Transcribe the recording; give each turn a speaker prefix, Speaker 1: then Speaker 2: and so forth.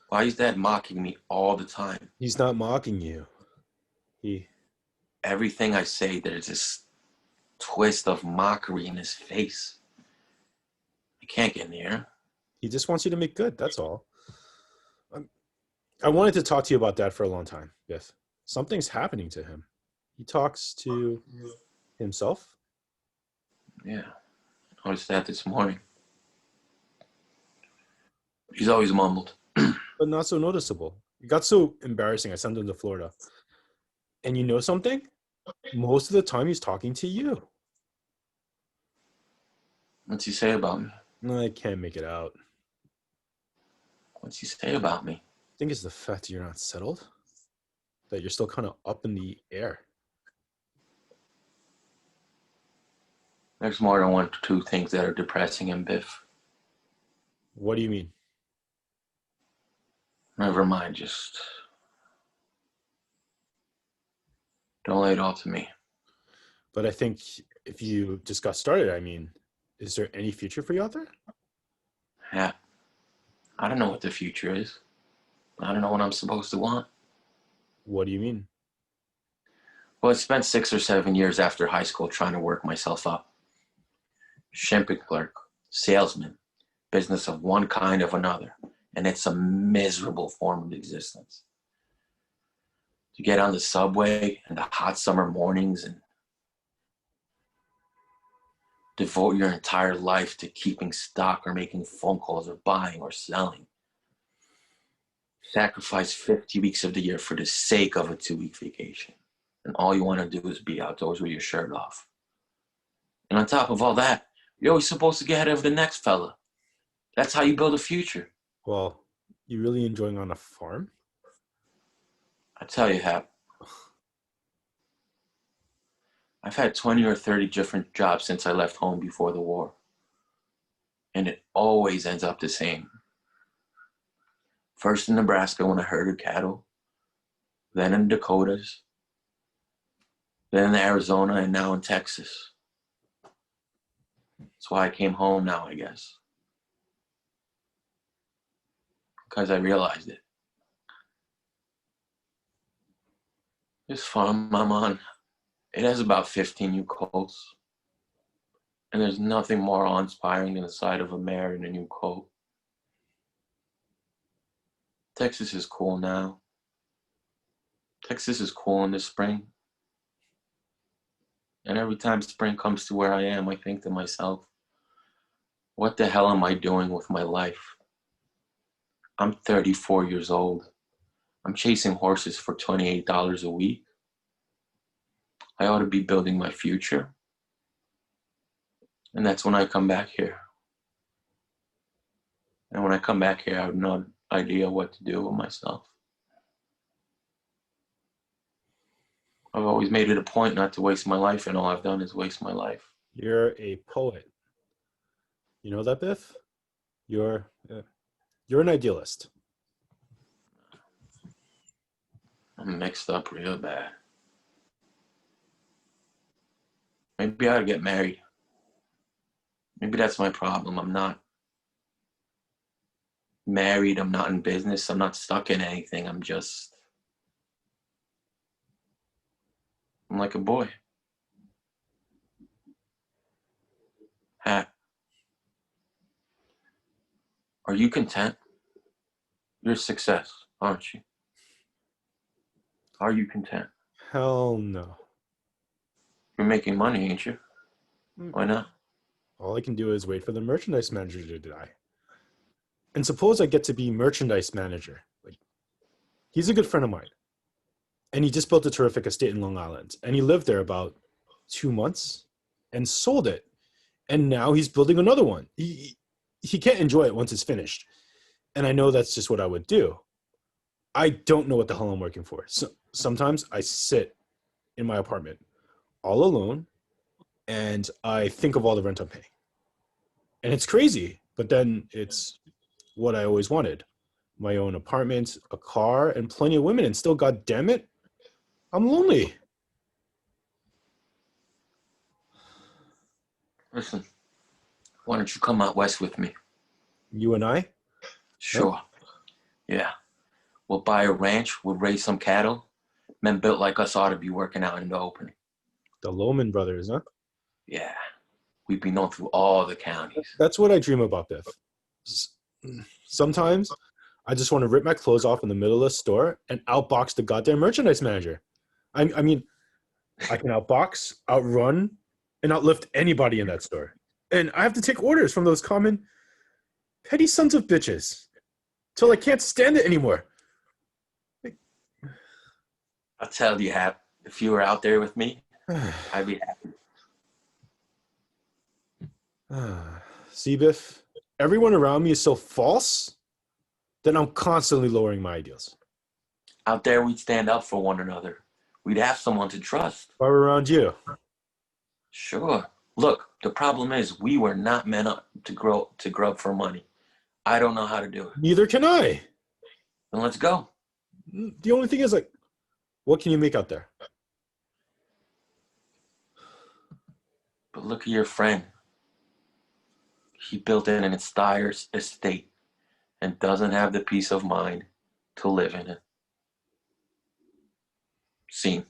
Speaker 1: Why is Dad mocking me all the time?
Speaker 2: He's not mocking you. He
Speaker 1: Everything I say, there's this twist of mockery in his face. I can't get near.
Speaker 2: he just wants you to make good. That's all. Um, I wanted to talk to you about that for a long time. Yes, something's happening to him. He talks to himself,
Speaker 1: Yeah, I noticed that this morning. He's always mumbled.
Speaker 2: but not so noticeable. It got so embarrassing. I sent him to Florida, and you know something? Most of the time, he's talking to you.
Speaker 1: What's he say about me?
Speaker 2: No, I can't make it out.
Speaker 1: What's he say about me?
Speaker 2: I think it's the fact that you're not settled, that you're still kind of up in the air.
Speaker 1: There's more than one or two things that are depressing him, Biff.
Speaker 2: What do you mean?
Speaker 1: Never mind, just don't lay it all to me.
Speaker 2: But I think if you just got started, I mean, is there any future for you out there?
Speaker 1: Yeah, I don't know what the future is. I don't know what I'm supposed to want.
Speaker 2: What do you mean?
Speaker 1: Well, I spent 6 or 7 years after high school trying to work myself up. Shipping clerk, salesman, business of one kind of another. And it's a miserable form of existence. To get on the subway in the hot summer mornings and devote your entire life to keeping stock or making phone calls or buying or selling. Sacrifice 50 weeks of the year for the sake of a 2-week vacation. And all you want to do is be outdoors with your shirt off. And on top of all that, you're always supposed to get ahead of the next fella. That's how you build a future.
Speaker 2: Well, you really enjoying on a farm?
Speaker 1: I tell you, Hap, I've had 20 or 30 different jobs since I left home before the war. And it always ends up the same. First in Nebraska when I herded cattle, then in Dakotas, then in Arizona, and now in Texas. That's why I came home now, I guess. Because I realized it. This farm I'm on, it has about 15 new colts. And there's nothing more awe-inspiring than the sight of a mare in a new coat. Texas is cool now. Texas is cool in the spring. And every time spring comes to where I am, I think to myself, what the hell am I doing with my life? I'm 34 years old. I'm chasing horses for $28 a week. I ought to be building my future. And that's when I come back here. And when I come back here, I have no idea what to do with myself. I've always made it a point not to waste my life, and all I've done is waste my life.
Speaker 2: You're a poet. You know that, Biff? You're uh, you're an idealist.
Speaker 1: I'm mixed up real bad. Maybe I ought to get married. Maybe that's my problem. I'm not married. I'm not in business. I'm not stuck in anything. I'm like a boy. Hat, are you content? You're a success, aren't you? Are you content?
Speaker 2: Hell no.
Speaker 1: You're making money, ain't you?
Speaker 2: Mm.
Speaker 1: Why not?
Speaker 2: All I can do is wait for the merchandise manager to die. And suppose I get to be merchandise manager. Like, he's a good friend of mine, and he just built a terrific estate in Long Island, and he lived there about 2 months and sold it, and now he's building another one. He can't enjoy it once it's finished, and I know that's just what I would do. I don't know what the hell I'm working for. So sometimes I sit in my apartment all alone, and I think of all the rent I'm paying, and it's crazy. But then it's what I always wanted: my own apartment, a car, and plenty of women. And still, god damn it, I'm lonely.
Speaker 1: Listen, why don't you come out west with me?
Speaker 2: You and I? Huh?
Speaker 1: Sure. Yeah. We'll buy a ranch, we'll raise some cattle. Men built like us ought to be working out in the open.
Speaker 2: The Lohman brothers, huh?
Speaker 1: Yeah, we'd be known through all the counties.
Speaker 2: That's what I dream about, Biff. S- Sometimes I just want to rip my clothes off in the middle of the store and outbox the goddamn merchandise manager. I mean, I can outbox, outrun, and outlift anybody in that store. And I have to take orders from those common petty sons of bitches till I can't stand it anymore.
Speaker 1: I'll tell you, Hap, if you were out there with me, I'd be happy.
Speaker 2: See, Biff, everyone around me is so false that I'm constantly lowering my ideals.
Speaker 1: Out there, we'd stand up for one another. We'd have someone to trust.
Speaker 2: If I were around you,
Speaker 1: Sure. Look, the problem is we were not meant up to grub for money. I don't know how to do it.
Speaker 2: neither can I.
Speaker 1: Then let's go.
Speaker 2: The only thing is, like, what can you make out there?
Speaker 1: But look at your friend. He built an entire estate and doesn't have the peace of mind to live in it. Scene.